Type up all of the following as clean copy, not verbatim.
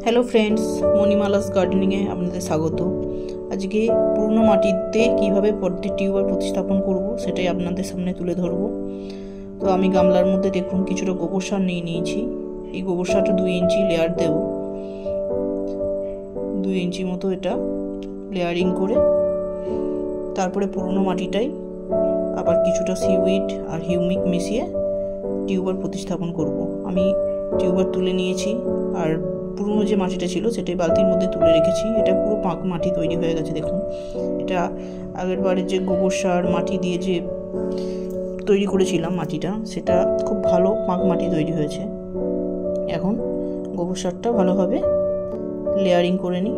Hello friends, মণিমালাস গার্ডেনিংয়ে আপনাদের স্বাগত। আজকে পুরনো মাটিতে কীভাবে পদ্মের টিউবার প্রতিস্থাপন করব সেটাই আপনাদের সামনে তুলে ধরব। তো আমি গামলার মধ্যে দেখুন কিছুটা গোবর সার নিয়েছি। এই গোবর সারটা 2 ইঞ্চি লেয়ার দেব। 2 ইঞ্চি মতো এটা লেয়ারিং করে তারপরে পুরনো মাটিটাই আবার কিছুটা সিউইড আর হিউমিক মিশিয়ে টিউবার প্রতিস্থাপন করব। আমি টিউবার তুলে নিয়েছি আর পুরনো যে মাটিটা ছিল সেটাই বালতির মধ্যে তুলে রেখেছি। এটা পুরো পাঁক মাটি তৈরি হয়ে গেছে দেখুন। এটা আগের বারের যে গোবর সার মাটি দিয়ে যে তৈরি করেছিলাম মাটিটা, সেটা খুব ভালো পাঁক মাটি তৈরি হয়েছে। এখন গোবর সারটা ভালোভাবে লেয়ারিং করে নিই।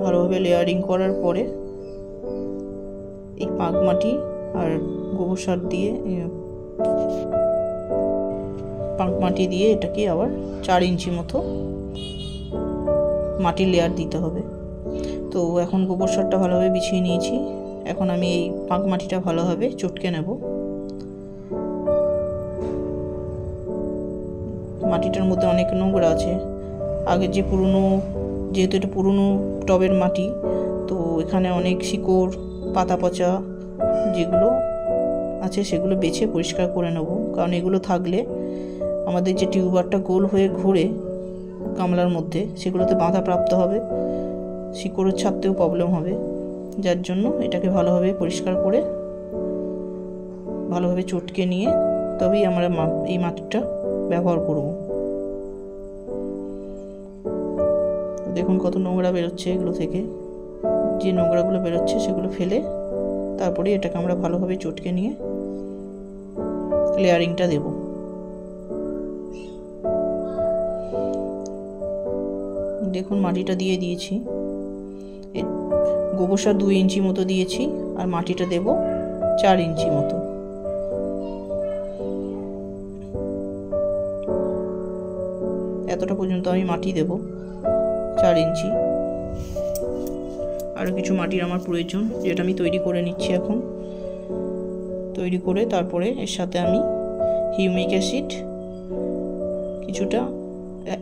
ভালোভাবে লেয়ারিং করার পরে এই পাঁক মাটি আর গোবর সার দিয়ে পাঁক মাটি দিয়ে এটাকে আবার 4 ইঞ্চি মতো মাটির লেয়ার দিতে হবে। তো এখন গোবর সারটা ভালোভাবে বিছিয়ে নিয়েছি। এখন আমি এই পাঁক মাটিটা ভালোভাবে চটকে নেব। মাটিটার মধ্যে অনেক নোংরা আছে। আগের যে যেহেতু এটা পুরনো টবের মাটি, তো এখানে অনেক শিকড় পাতা পচা যেগুলো আছে সেগুলো বেছে পরিষ্কার করে নেব, কারণ এগুলো থাকলে আমাদের যে টিউবারটা গোল হয়ে ঘুরে গামলার মধ্যে সেগুলোতে বাধা প্রাপ্ত হবে, শিকড়ের ছাড়তেও প্রবলেম হবে। যার জন্য এটাকে ভালোভাবে পরিষ্কার করে ভালোভাবে চটকে নিয়ে তবেই আমরা এই মাটিটা ব্যবহার করব। দেখুন কত নোংরা বেরোচ্ছে এগুলো থেকে। যে নোংরাগুলো বেরোচ্ছে সেগুলো ফেলে তারপরে এটাকে আমরা ভালোভাবে চটকে নিয়ে লেয়ারিংটা দেব। দেখুন মাটিটা দিয়ে দিয়েছি। গোবর সার 2 ইঞ্চি মতো দিয়েছি আর মাটিটা দেব 4 ইঞ্চি মতো। এতটা পর্যন্ত আমি মাটি দেব, 4 ইঞ্চি। আরও কিছু মাটির আমার প্রয়োজন, যেটা আমি তৈরি করে নিচ্ছি। এখন তৈরি করে তারপরে এর সাথে আমি হিউমিক অ্যাসিড কিছুটা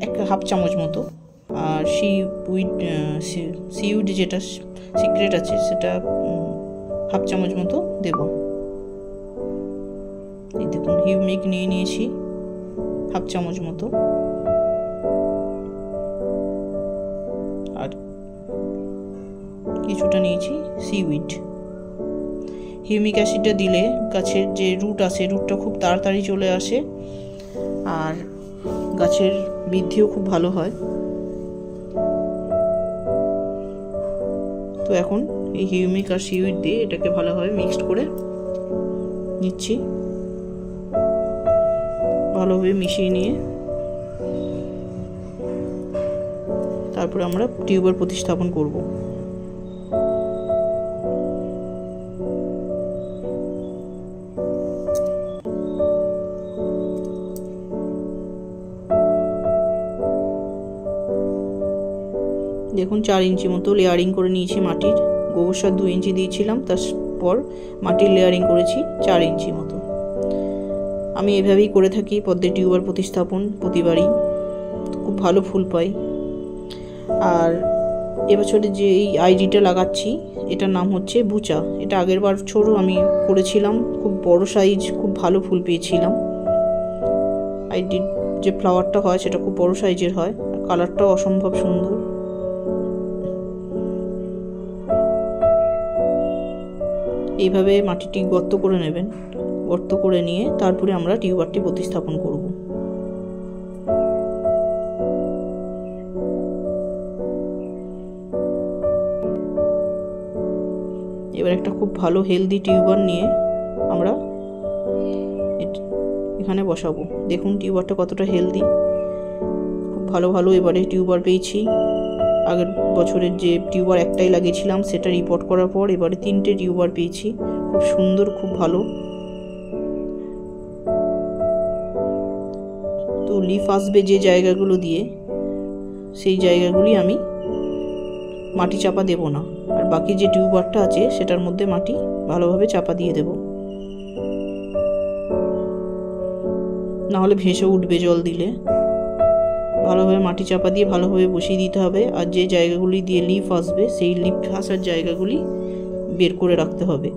1/2 চামচ মতো আর সিউড যেটা সিক্রেট আছে সেটা 1/2 চামচ মতো দেব। এই দেখুন হিউমিক নিয়েছি 1/2 চামচ মতো, আর কিছুটা নিয়েছি সিউইড। হিউমিক অ্যাসিডটা দিলে গাছের যে রুট আছে রুটটা খুব তাড়াতাড়ি চলে আসে আর গাছের বৃদ্ধিও খুব ভালো হয়। তো এখন এই হিউমিক আর সিউইড দিয়ে এটাকে ভালোভাবে মিক্সড করে নিচ্ছি। ভালোভাবে মিশিয়ে নিয়ে তারপরে আমরা টিউবার প্রতিস্থাপন করব। দেখুন 4 ইঞ্চি মতো লেয়ারিং করে নিয়েছি মাটির। গোবর সার 2 ইঞ্চি দিয়েছিলাম, তারপর মাটির লেয়ারিং করেছি 4 ইঞ্চি মতো। আমি এভাবেই করে থাকি পদ্মের টিউবার প্রতিস্থাপন প্রতিবারই, খুব ভালো ফুল পাই। আর এবছরে যে এই আইডিটা লাগাচ্ছি এটার নাম হচ্ছে বুচা। এটা আগের বছরও আমি করেছিলাম, খুব বড় সাইজ, খুব ভালো ফুল পেয়েছিলাম। আইডির যে ফ্লাওয়ারটা হয় সেটা খুব বড় সাইজের হয়, কালারটাও অসম্ভব সুন্দর। এইভাবে মাটিটি গর্ত করে নেবেন। গর্ত করে নিয়ে তারপরে আমরা টিউবারটি প্রতিস্থাপন করব। এবার একটা খুব ভালো হেলদি টিউবার নিয়ে আমরা এখানে বসাবো। দেখুন টিউবারটা কতটা হেলদি, খুব ভালো এবারে টিউবার পেয়েছি। আগের বছরের যে টিউবার একটাই লাগিয়েছিলাম সেটা রিপোর্ট করার পর এবারে 3টে টিউবার পেয়েছি, খুব সুন্দর, খুব ভালো। তো লিফ আসবে যে জায়গাগুলো দিয়ে সেই জায়গাগুলি আমি মাটি চাপা দেব না, আর বাকি যে টিউবারটা আছে সেটার মধ্যে মাটি ভালোভাবে চাপা দিয়ে দেব। নাহলে ভেসে উঠবে জল দিলে। ভালোভাবে মাটি চাপা দিয়ে ভালোভাবে বসিয়ে দিতে হবে। আর যে জায়গাগুলি দিয়ে লিফ আসবে সেই লিফ আসার জায়গাগুলি বের করে রাখতে হবে।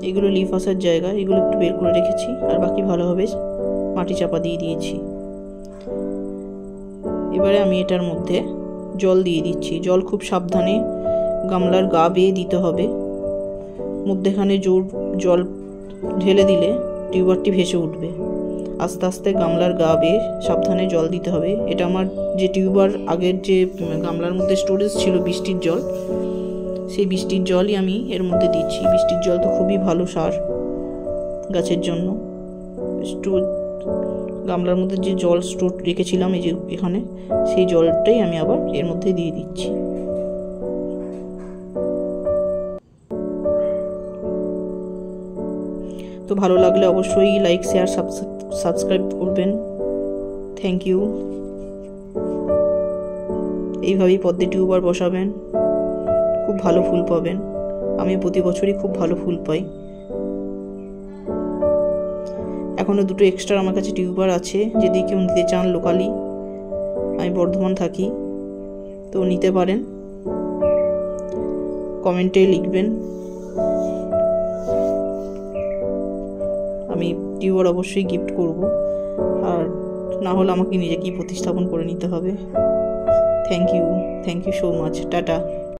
এগুলো লিফ আসার জায়গা, এগুলো একটু বের করে রেখেছি আর বাকি ভালোভাবে মাটি চাপা দিয়ে দিয়েছি। এবারে আমি এটার মধ্যে জল দিয়ে দিচ্ছি। জল খুব সাবধানে গামলার গা বেয়ে দিতে হবে। মধ্যেখানে জোর জল ঢেলে দিলে টিউবারটি ভেসে উঠবে। আস্তে আস্তে গামলার গা বেয়ে সাবধানে জল দিতে হবে। এটা আমার যে টিউবার আগের যে গামলার মধ্যে স্টোরেজ ছিল বৃষ্টির জল, সেই বৃষ্টির জলই আমি এর মধ্যে দিচ্ছি। বৃষ্টির জল তো খুবই ভালো সার গাছের জন্য। গামলার মধ্যে যে জল স্টোর রেখেছিলাম এই যে এখানে, সেই জলটাই আমি আবার এর মধ্যে দিয়ে দিচ্ছি। তো ভালো লাগলে অবশ্যই লাইক, শেয়ার, সাবস্ক্রাইব করবেন। Thank you. এইভাবেই পদ্মে টিউবার বসাবেন, খুব ভালো ফুল পাবেন। আমি প্রতি বছরই খুব ভালো ফুল পাই। এখনও দুটো এক্সট্রা আমার কাছে টিউবার আছে, যদি কেউ নিতে চান লোকালি, আমি বর্ধমান থাকি, তো নিতে পারেন। কমেন্টে লিখবেন, আমি টিউবার অবশ্যই গিফট করব। আর না হলে আমাকে নিজেকেই প্রতিস্থাপন করে নিতে হবে। Thank you so much. Tata.